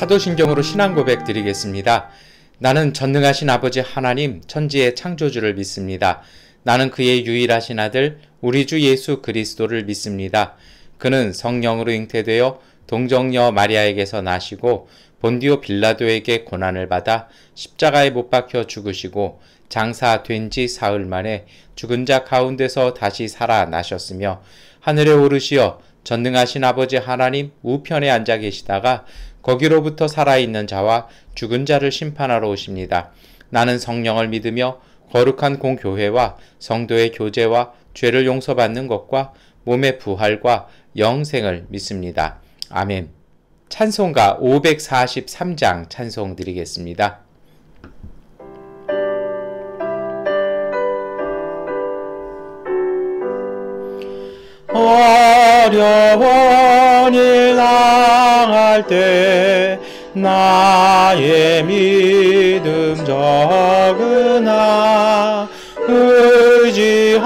사도신경으로 신앙 고백 드리겠습니다. 나는 전능하신 아버지 하나님 천지의 창조주를 믿습니다. 나는 그의 유일하신 아들 우리 주 예수 그리스도를 믿습니다. 그는 성령으로 잉태되어 동정녀 마리아에게서 나시고 본디오 빌라도에게 고난을 받아 십자가에 못 박혀 죽으시고 장사된 지 사흘 만에 죽은 자 가운데서 다시 살아나셨으며 하늘에 오르시어 전능하신 아버지 하나님 우편에 앉아 계시다가 거기로부터 살아있는 자와 죽은 자를 심판하러 오십니다. 나는 성령을 믿으며 거룩한 공교회와 성도의 교제와 죄를 용서받는 것과 몸의 부활과 영생을 믿습니다. 아멘. 찬송가 543장 찬송 드리겠습니다. 어려운 일 당할 때 나의 믿음 적으나 의지하는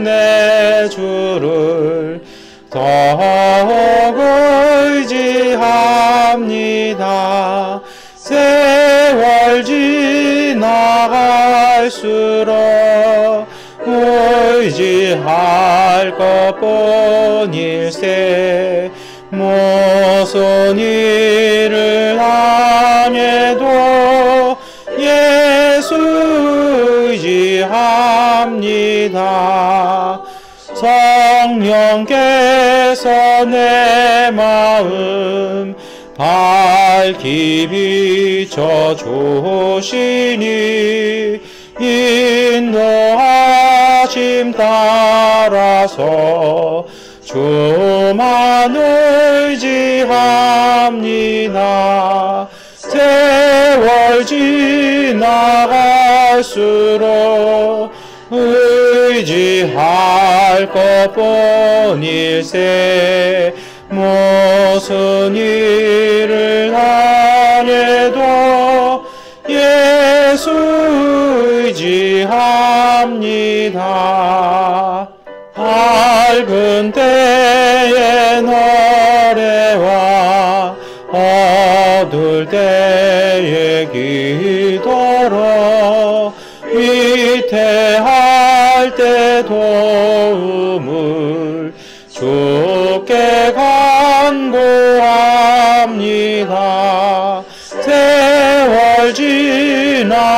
내 주를 더욱 의지합니다. 세월 지나갈수록 의지할 것뿐일세. 무슨 일을 당해도 예수 의지합니다. 성령께서 내 마음 밝히 비춰주시니 인도하심 따라서 주만 의지합니다. 세월 지나갈수록 의지할 것뿐일세. 무슨 일을 당해도 예수 의지합니다. 밝은 때에 노래와 어두울 때에 기도로 위태할 때 도움을 주께 간구합니다. 세월 지나갈수록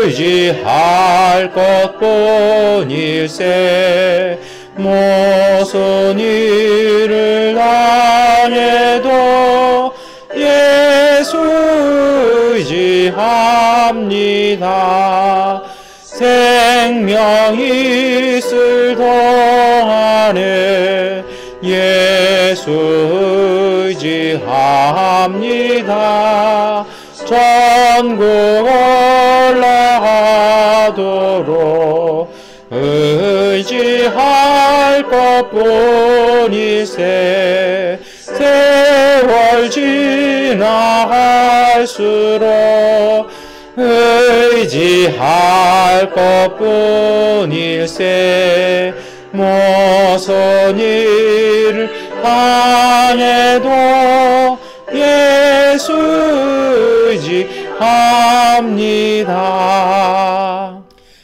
의지할 것뿐일세. 무슨 일을 당해도 예수 의지합니다. 생명이 있을 동안에 예수 의지합니다. 전국 올라가도록 의지할 것뿐일세. 세월 지나갈수록 의지할 것뿐일세. 무슨 일을 당해도 예수 의지합니다.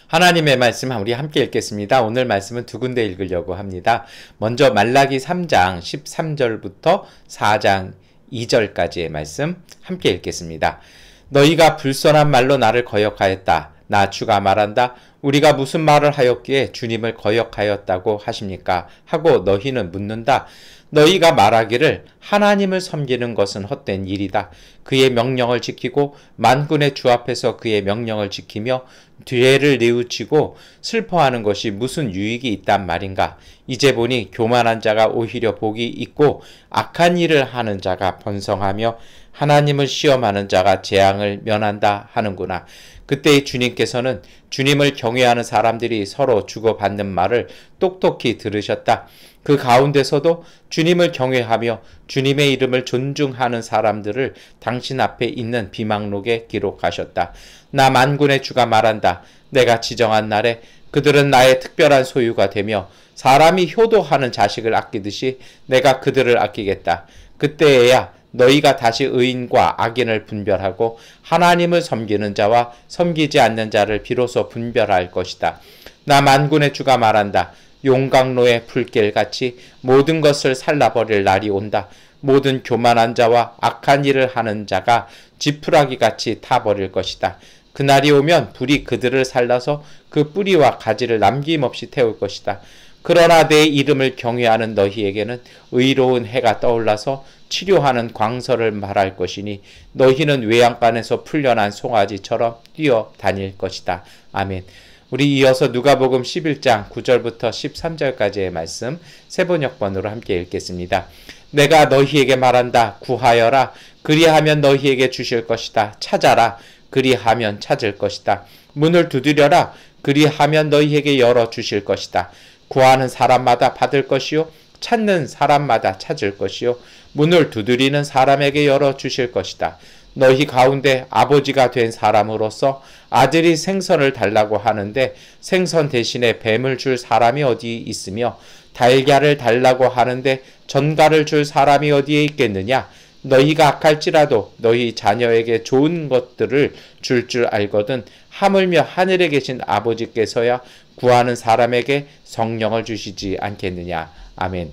하나님의 말씀 우리 함께 읽겠습니다. 오늘 말씀은 두 군데 읽으려고 합니다. 먼저 말라기 3장 13절부터 4장 2절까지의 말씀 함께 읽겠습니다. 너희가 불선한 말로 나를 거역하였다. 나 주가 말한다. 우리가 무슨 말을 하였기에 주님을 거역하였다고 하십니까? 하고 너희는 묻는다. 너희가 말하기를 하나님을 섬기는 것은 헛된 일이다. 그의 명령을 지키고 만군의 주 앞에서 그의 명령을 지키며 죄를 뉘우치고 슬퍼하는 것이 무슨 유익이 있단 말인가? 이제 보니 교만한 자가 오히려 복이 있고 악한 일을 하는 자가 번성하며 하나님을 시험하는 자가 재앙을 면한다 하는구나. 그때 주님께서는 주님을 경외하는 사람들이 서로 주고받는 말을 똑똑히 들으셨다. 그 가운데서도 주님을 경외하며 주님의 이름을 존중하는 사람들을 당신 앞에 있는 비망록에 기록하셨다. 나 만군의 주가 말한다. 내가 지정한 날에 그들은 나의 특별한 소유가 되며 사람이 효도하는 자식을 아끼듯이 내가 그들을 아끼겠다. 그때에야 너희가 다시 의인과 악인을 분별하고 하나님을 섬기는 자와 섬기지 않는 자를 비로소 분별할 것이다. 나 만군의 주가 말한다. 용광로의 불길같이 모든 것을 살라버릴 날이 온다. 모든 교만한 자와 악한 일을 하는 자가 지푸라기같이 타버릴 것이다. 그날이 오면 불이 그들을 살라서 그 뿌리와 가지를 남김없이 태울 것이다. 그러나 내 이름을 경외하는 너희에게는 의로운 해가 떠올라서 치료하는 광설을 말할 것이니 너희는 외양간에서 풀려난 송아지처럼 뛰어다닐 것이다. 아멘. 우리 이어서 누가복음 11장 9절부터 13절까지의 말씀 세번역번으로 함께 읽겠습니다. 내가 너희에게 말한다. 구하여라. 그리하면 너희에게 주실 것이다. 찾아라. 그리하면 찾을 것이다. 문을 두드려라. 그리하면 너희에게 열어주실 것이다. 구하는 사람마다 받을 것이요 찾는 사람마다 찾을 것이요 문을 두드리는 사람에게 열어주실 것이다. 너희 가운데 아버지가 된 사람으로서 아들이 생선을 달라고 하는데 생선 대신에 뱀을 줄 사람이 어디 있으며 달걀을 달라고 하는데 전갈을 줄 사람이 어디에 있겠느냐? 너희가 악할지라도 너희 자녀에게 좋은 것들을 줄 알거든 하물며 하늘에 계신 아버지께서야 구하는 사람에게 성령을 주시지 않겠느냐. 아멘.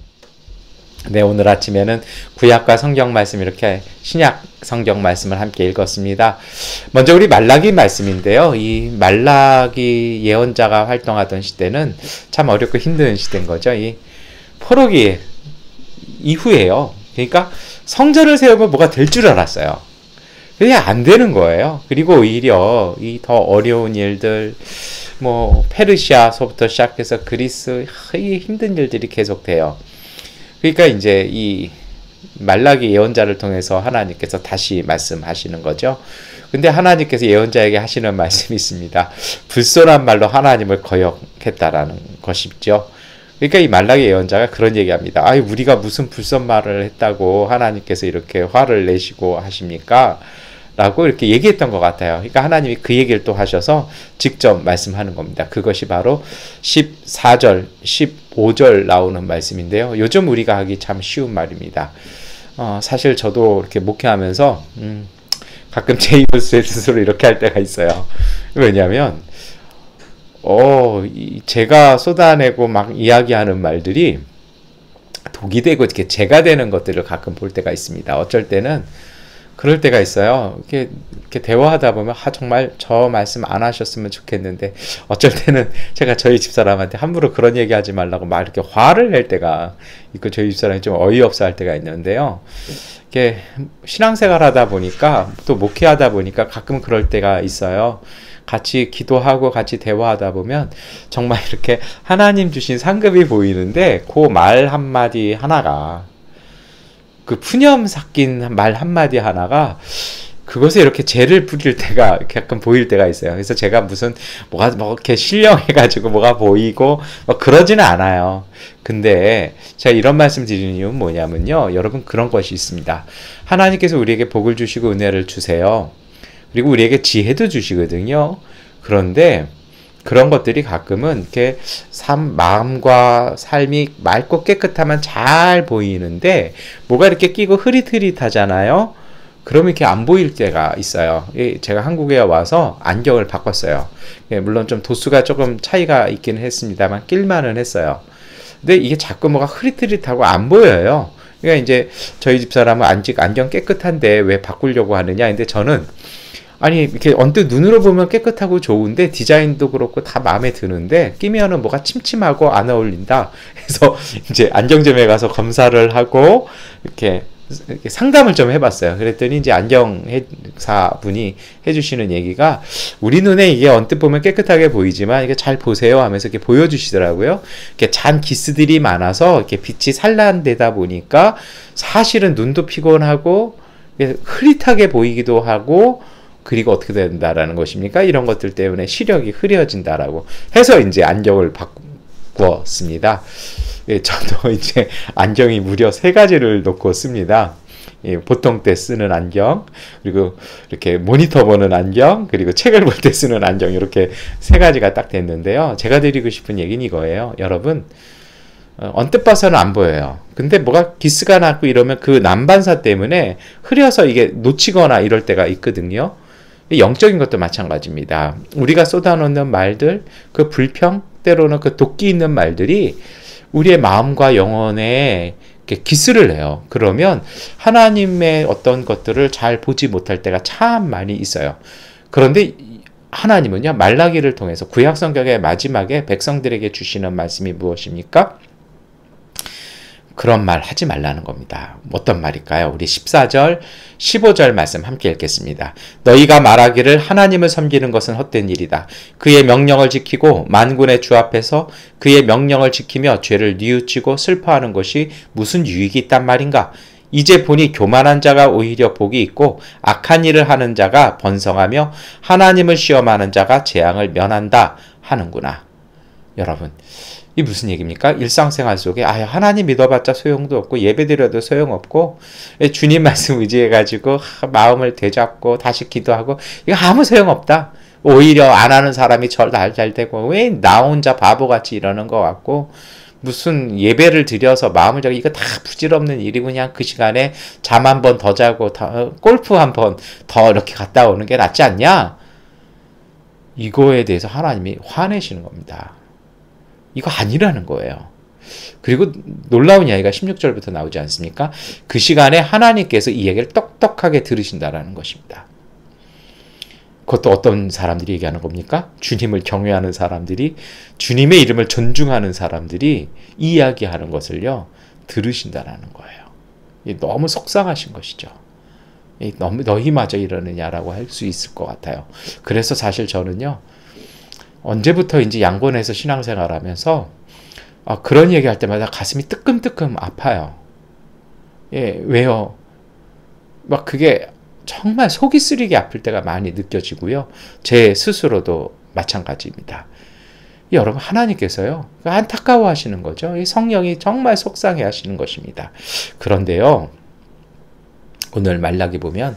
네, 오늘 아침에는 구약과 성경 말씀 이렇게 신약 성경 말씀을 함께 읽었습니다. 먼저 우리 말라기 말씀인데요. 이 말라기 예언자가 활동하던 시대는 참 어렵고 힘든 시대인 거죠. 이 포로기 이후에요. 그러니까 성전을 세우면 뭐가 될 줄 알았어요. 그게 안 되는 거예요. 그리고 오히려 이 더 어려운 일들, 뭐 페르시아서부터 시작해서 그리스, 이 힘든 일들이 계속돼요. 그러니까 이제 이 말라기 예언자를 통해서 하나님께서 다시 말씀하시는 거죠. 근데 하나님께서 예언자에게 하시는 말씀이 있습니다. 불손한 말로 하나님을 거역했다라는 것이죠. 그러니까 이 말라기 예언자가 그런 얘기합니다. 아이, 우리가 무슨 불선 말을 했다고 하나님께서 이렇게 화를 내시고 하십니까? 라고 이렇게 얘기했던 것 같아요. 그러니까 하나님이 그 얘기를 또 하셔서 직접 말씀하는 겁니다. 그것이 바로 14절, 15절 나오는 말씀인데요. 요즘 우리가 하기 참 쉬운 말입니다. 사실 저도 이렇게 목회하면서 가끔 제 입을 스스로 이렇게 할 때가 있어요. 왜냐하면 제가 쏟아내고 막 이야기하는 말들이 독이 되고 이렇게 죄가 되는 것들을 가끔 볼 때가 있습니다. 어쩔 때는 그럴 때가 있어요. 이렇게 대화하다 보면 정말 저 말씀 안 하셨으면 좋겠는데 어쩔 때는 제가 저희 집사람한테 함부로 그런 얘기하지 말라고 막 이렇게 화를 낼 때가 있고 저희 집사람이 좀 어이없어 할 때가 있는데요. 이렇게 신앙생활 하다 보니까 또 목회하다 보니까 가끔 그럴 때가 있어요. 같이 기도하고 같이 대화하다 보면 정말 이렇게 하나님 주신 상급이 보이는데 그 말 한마디 하나가 그 푸념 섞인 말 한마디 하나가 그것에 이렇게 죄를 부릴 때가 이렇게 약간 보일 때가 있어요. 그래서 제가 무슨 뭐가 이렇게 신령해가지고 뭐가 보이고 그러지는 않아요. 근데 제가 이런 말씀 드리는 이유는 뭐냐면요. 여러분 그런 것이 있습니다. 하나님께서 우리에게 복을 주시고 은혜를 주세요. 그리고 우리에게 지혜도 주시거든요. 그런데 그런 것들이 가끔은 이렇게 마음과 삶이 맑고 깨끗하면 잘 보이는데 뭐가 이렇게 끼고 흐릿흐릿하잖아요. 그러면 이렇게 안 보일 때가 있어요. 제가 한국에 와서 안경을 바꿨어요. 물론 좀 도수가 조금 차이가 있기는 했습니다만 낄만은 했어요. 근데 이게 자꾸 뭐가 흐릿흐릿하고 안 보여요. 그러니까 이제 저희 집사람은 아직 안경 깨끗한데 왜 바꾸려고 하느냐. 근데 저는 아니 이렇게 언뜻 눈으로 보면 깨끗하고 좋은데 디자인도 그렇고 다 마음에 드는데 끼면은 뭐가 침침하고 안 어울린다. 그래서 이제 안경점에 가서 검사를 하고 이렇게 상담을 좀 해봤어요. 그랬더니 이제 안경사 분이 해주시는 얘기가 우리 눈에 이게 언뜻 보면 깨끗하게 보이지만 이게 잘 보세요 하면서 이렇게 보여주시더라고요. 이렇게 잔 기스들이 많아서 이렇게 빛이 산란되다 보니까 사실은 눈도 피곤하고 흐릿하게 보이기도 하고 그리고 어떻게 된다라는 것입니까? 이런 것들 때문에 시력이 흐려진다라고 해서 이제 안경을 바꾸었습니다. 예, 저도 이제 안경이 무려 3가지를 놓고 씁니다. 예, 보통 때 쓰는 안경, 그리고 이렇게 모니터 보는 안경, 그리고 책을 볼 때 쓰는 안경, 이렇게 3가지가 딱 됐는데요. 제가 드리고 싶은 얘기는 이거예요. 여러분, 언뜻 봐서는 안 보여요. 근데 뭐가 기스가 났고 이러면 그 난반사 때문에 흐려서 이게 놓치거나 이럴 때가 있거든요. 영적인 것도 마찬가지입니다. 우리가 쏟아놓는 말들, 그 불평, 때로는 그 도끼 있는 말들이 우리의 마음과 영혼에 기스를 내요. 그러면 하나님의 어떤 것들을 잘 보지 못할 때가 참 많이 있어요. 그런데 하나님은요, 말라기를 통해서 구약성경의 마지막에 백성들에게 주시는 말씀이 무엇입니까? 그런 말 하지 말라는 겁니다. 어떤 말일까요? 우리 14절, 15절 말씀 함께 읽겠습니다. 너희가 말하기를 하나님을 섬기는 것은 헛된 일이다. 그의 명령을 지키고 만군의 주 앞에서 그의 명령을 지키며 죄를 뉘우치고 슬퍼하는 것이 무슨 유익이 있단 말인가? 이제 보니 교만한 자가 오히려 복이 있고 악한 일을 하는 자가 번성하며 하나님을 시험하는 자가 재앙을 면한다 하는구나. 여러분, 이 무슨 얘기입니까? 일상생활 속에 하나님 믿어봤자 소용도 없고 예배드려도 소용없고 주님 말씀 의지해가지고 마음을 되잡고 다시 기도하고 이거 아무 소용없다. 오히려 안 하는 사람이 잘 되고 왜 나 혼자 바보같이 이러는 것 같고 무슨 예배를 드려서 마음을 잡고 이거 다 부질없는 일이고 그냥 그 시간에 잠 한 번 더 자고 골프 한 번 더 이렇게 갔다 오는 게 낫지 않냐? 이거에 대해서 하나님이 화내시는 겁니다. 이거 아니라는 거예요. 그리고 놀라운 이야기가 16절부터 나오지 않습니까? 그 시간에 하나님께서 이 얘기를 똑똑하게 들으신다라는 것입니다. 그것도 어떤 사람들이 얘기하는 겁니까? 주님을 경외하는 사람들이, 주님의 이름을 존중하는 사람들이 이야기하는 것을요, 들으신다라는 거예요. 너무 속상하신 것이죠. 너희마저 이러느냐라고 할 수 있을 것 같아요. 그래서 사실 저는요, 언제부터인지 양곤에서 신앙생활하면서 그런 얘기할 때마다 가슴이 뜨끔뜨끔 아파요. 예, 왜요? 막 그게 정말 속이 쓰리게 아플 때가 많이 느껴지고요. 제 스스로도 마찬가지입니다. 여러분, 하나님께서요, 안타까워하시는 거죠. 이 성령이 정말 속상해 하시는 것입니다. 그런데요, 오늘 말라기 보면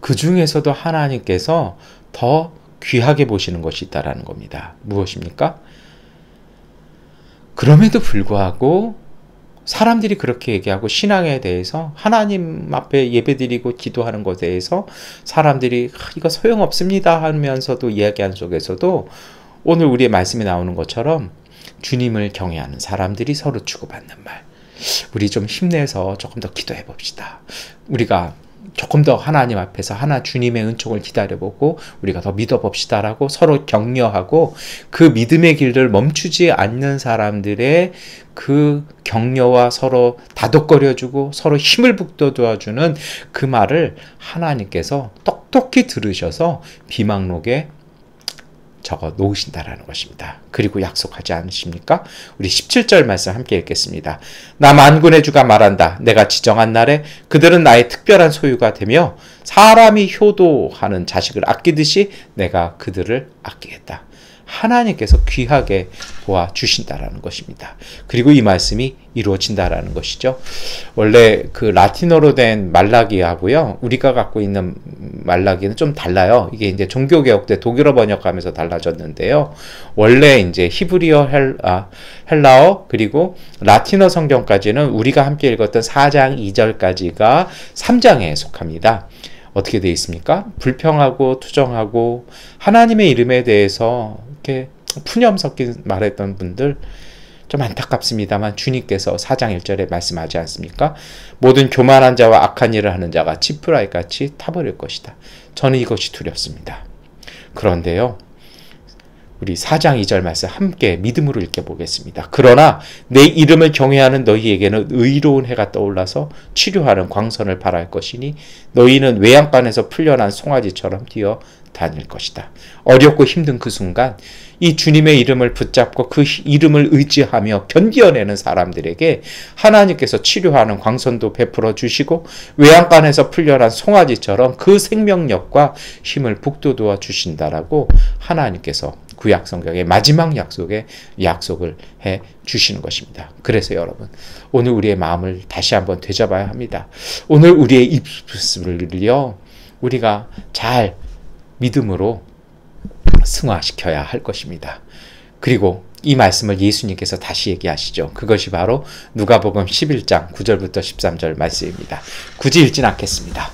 그 중에서도 하나님께서 더 귀하게 보시는 것이 있다라는 겁니다. 무엇입니까? 그럼에도 불구하고 사람들이 그렇게 얘기하고 신앙에 대해서 하나님 앞에 예배드리고 기도하는 것에 대해서 사람들이 이거 소용없습니다 하면서도 이야기하는 속에서도 오늘 우리의 말씀이 나오는 것처럼 주님을 경외하는 사람들이 서로 주고받는 말, 우리 좀 힘내서 조금 더 기도해 봅시다. 우리가 조금 더 하나님 앞에서 주님의 은총을 기다려보고 우리가 더 믿어봅시다라고 서로 격려하고 그 믿음의 길을 멈추지 않는 사람들의 그 격려와 서로 다독거려주고 서로 힘을 북돋아주는 그 말을 하나님께서 똑똑히 들으셔서 비망록에 적어 놓으신다라는 것입니다. 그리고 약속하지 않으십니까? 우리 17절 말씀 함께 읽겠습니다. 나 만군의 주가 말한다. 내가 지정한 날에 그들은 나의 특별한 소유가 되며 사람이 효도하는 자식을 아끼듯이 내가 그들을 아끼겠다. 하나님께서 귀하게 보아주신다라는 것입니다. 그리고 이 말씀이 이루어진다라는 것이죠. 원래 그 라틴어로 된 말라기하고요, 우리가 갖고 있는 말라기는 좀 달라요. 이게 이제 종교개혁 때 독일어 번역하면서 달라졌는데요. 원래 이제 히브리어, 헬라어, 그리고 라틴어 성경까지는 우리가 함께 읽었던 4장 2절까지가 3장에 속합니다. 어떻게 되어 있습니까? 불평하고 투정하고 하나님의 이름에 대해서 이렇게 푸념 섞인 말했던 분들 좀 안타깝습니다만 주님께서 4장 1절에 말씀하지 않습니까? 모든 교만한 자와 악한 일을 하는 자가 지푸라기 같이 타버릴 것이다. 저는 이것이 두렵습니다. 그런데요, 우리 4장 2절 말씀 함께 믿음으로 읽어보겠습니다. 그러나 내 이름을 경외하는 너희에게는 의로운 해가 떠올라서 치료하는 광선을 발할 것이니 너희는 외양간에서 풀려난 송아지처럼 뛰어 다닐 것이다. 어렵고 힘든 그 순간 이 주님의 이름을 붙잡고 그 이름을 의지하며 견디어내는 사람들에게 하나님께서 치료하는 광선도 베풀어 주시고 외양간에서 풀려난 송아지처럼 그 생명력과 힘을 북돋워 주신다라고 하나님께서 구약 성경의 마지막 약속을 해 주시는 것입니다. 그래서 여러분, 오늘 우리의 마음을 다시 한번 되잡아야 합니다. 오늘 우리의 입술을요, 우리가 잘 믿음으로 승화시켜야 할 것입니다. 그리고 이 말씀을 예수님께서 다시 얘기하시죠. 그것이 바로 누가복음 11장 9절부터 13절 말씀입니다. 굳이 읽진 않겠습니다.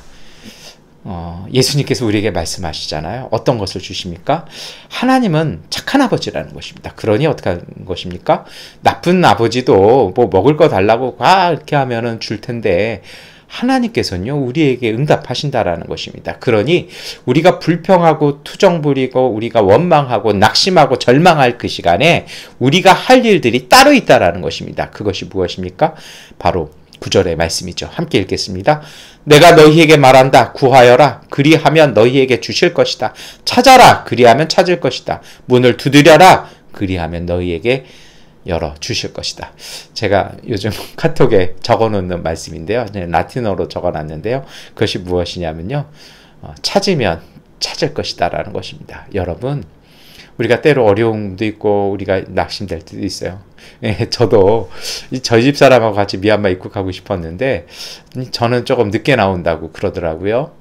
예수님께서 우리에게 말씀하시잖아요. 어떤 것을 주십니까? 하나님은 착한 아버지라는 것입니다. 그러니 어떻게 하는 것입니까? 나쁜 아버지도 뭐 먹을 거 달라고 이렇게 하면은 줄 텐데 하나님께서는요, 우리에게 응답하신다라는 것입니다. 그러니 우리가 불평하고 투정 부리고 우리가 원망하고 낙심하고 절망할 그 시간에 우리가 할 일들이 따로 있다라는 것입니다. 그것이 무엇입니까? 바로 9절의 말씀이죠. 함께 읽겠습니다. 내가 너희에게 말한다. 구하여라. 그리하면 너희에게 주실 것이다. 찾아라. 그리하면 찾을 것이다. 문을 두드려라. 그리하면 너희에게 열어 주실 것이다. 제가 요즘 카톡에 적어놓는 말씀인데요. 라틴어로 적어놨는데요. 그것이 무엇이냐면요. 찾으면 찾을 것이다 라는 것입니다. 여러분, 우리가 때로 어려움도 있고 우리가 낙심될 때도 있어요. 저도 저희 집 사람하고 같이 미얀마 입국하고 싶었는데 저는 조금 늦게 나온다고 그러더라고요.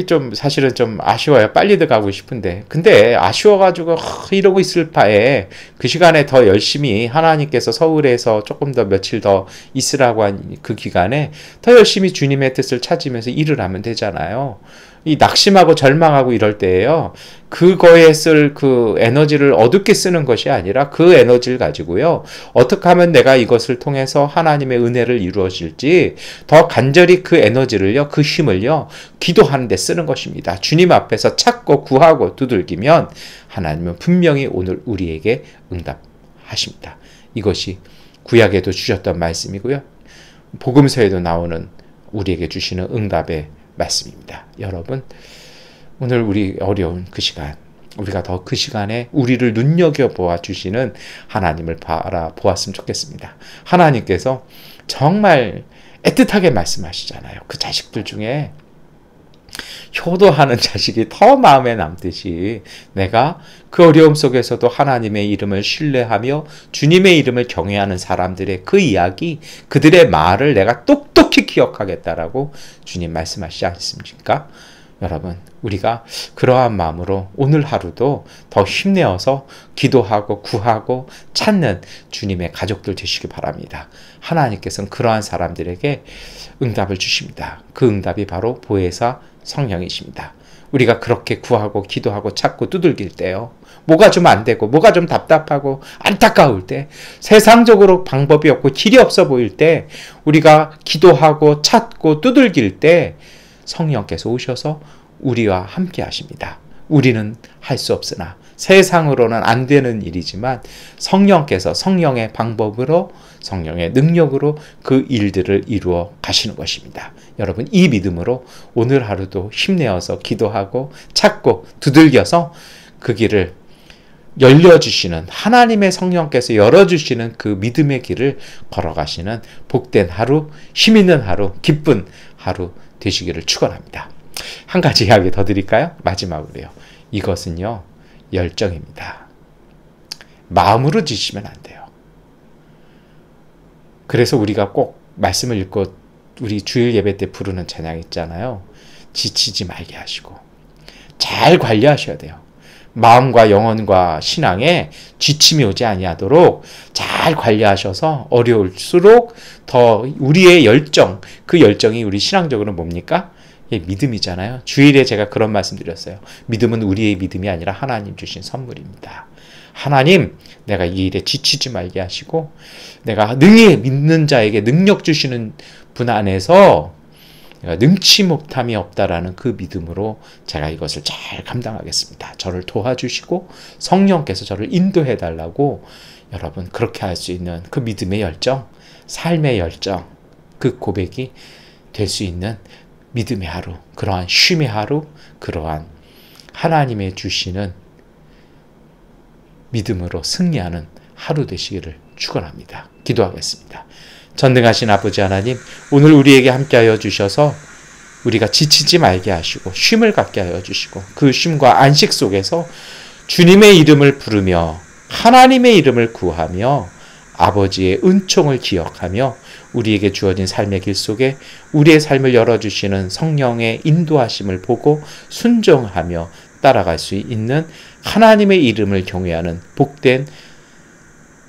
좀 사실은 좀 아쉬워요. 빨리도 가고 싶은데. 근데 아쉬워가지고 이러고 있을 바에 그 시간에 더 열심히 하나님께서 서울에서 조금 더 며칠 더 있으라고 한 그 기간에 더 열심히 주님의 뜻을 찾으면서 일을 하면 되잖아요. 이 낙심하고 절망하고 이럴 때에요. 그거에 쓸 그 에너지를 어둡게 쓰는 것이 아니라 그 에너지를 가지고요. 어떻게 하면 내가 이것을 통해서 하나님의 은혜를 이루어질지 더 간절히 그 에너지를요, 그 힘을요, 기도하는 데 쓰는 것입니다. 주님 앞에서 찾고 구하고 두들기면 하나님은 분명히 오늘 우리에게 응답하십니다. 이것이 구약에도 주셨던 말씀이고요. 복음서에도 나오는 우리에게 주시는 응답의 말씀입니다. 여러분, 오늘 우리 어려운 그 시간, 우리가 더 그 시간에 우리를 눈여겨보아 주시는 하나님을 바라보았으면 좋겠습니다. 하나님께서 정말 애틋하게 말씀하시잖아요. 그 자식들 중에 효도하는 자식이 더 마음에 남듯이 내가 그 어려움 속에서도 하나님의 이름을 신뢰하며 주님의 이름을 경외하는 사람들의 그 이야기, 그들의 말을 내가 똑똑히 기억하겠다라고 주님 말씀하시지 않습니까? 여러분, 우리가 그러한 마음으로 오늘 하루도 더 힘내어서 기도하고 구하고 찾는 주님의 가족들 되시기 바랍니다. 하나님께서는 그러한 사람들에게 응답을 주십니다. 그 응답이 바로 보혜사 성령이십니다. 우리가 그렇게 구하고 기도하고 찾고 두들길 때요, 뭐가 좀 안 되고 뭐가 좀 답답하고 안타까울 때, 세상적으로 방법이 없고 길이 없어 보일 때, 우리가 기도하고 찾고 두들길 때 성령께서 오셔서 우리와 함께 하십니다. 우리는 할 수 없으나 세상으로는 안 되는 일이지만 성령께서 성령의 방법으로, 성령의 능력으로 그 일들을 이루어 가시는 것입니다. 여러분, 이 믿음으로 오늘 하루도 힘내어서 기도하고 찾고 두들겨서 그 길을 열려주시는, 하나님의 성령께서 열어주시는 그 믿음의 길을 걸어가시는 복된 하루, 힘있는 하루, 기쁜 하루 되시기를 축원합니다. 한 가지 이야기 더 드릴까요? 마지막으로요. 이것은요, 열정입니다. 마음으로 지시면 안 돼요. 그래서 우리가 꼭 말씀을 읽고 우리 주일 예배 때 부르는 찬양 있잖아요. 지치지 말게 하시고 잘 관리하셔야 돼요. 마음과 영혼과 신앙에 지침이 오지 아니하도록 잘 관리하셔서 어려울수록 더 우리의 열정, 그 열정이 우리 신앙적으로 뭡니까? 믿음이잖아요. 주일에 제가 그런 말씀 드렸어요. 믿음은 우리의 믿음이 아니라 하나님 주신 선물입니다. 하나님, 내가 이 일에 지치지 말게 하시고 내가 능히 믿는 자에게 능력 주시는 분 안에서 내가 능치 못함이 없다라는 그 믿음으로 제가 이것을 잘 감당하겠습니다. 저를 도와주시고 성령께서 저를 인도해 달라고 여러분 그렇게 할 수 있는 그 믿음의 열정, 삶의 열정, 그 고백이 될 수 있는 믿음의 하루, 그러한 쉼의 하루, 그러한 하나님의 주시는 믿음으로 승리하는 하루 되시기를 축원합니다. 기도하겠습니다. 전능하신 아버지 하나님, 오늘 우리에게 함께하여 주셔서 우리가 지치지 말게 하시고 쉼을 갖게 하여 주시고 그 쉼과 안식 속에서 주님의 이름을 부르며 하나님의 이름을 구하며 아버지의 은총을 기억하며 우리에게 주어진 삶의 길 속에 우리의 삶을 열어주시는 성령의 인도하심을 보고 순종하며 따라갈 수 있는 하나님의 이름을 경외하는 복된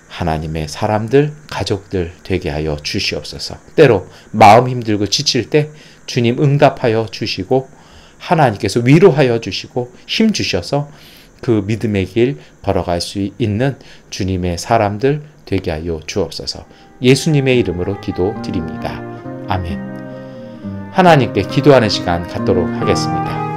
하나님의 사람들, 가족들 되게 하여 주시옵소서. 때로 마음 힘들고 지칠 때 주님 응답하여 주시고 하나님께서 위로하여 주시고 힘 주셔서 그 믿음의 길 걸어갈 수 있는 주님의 사람들 되게 하여 주옵소서. 예수님의 이름으로 기도드립니다. 아멘. 하나님께 기도하는 시간 갖도록 하겠습니다.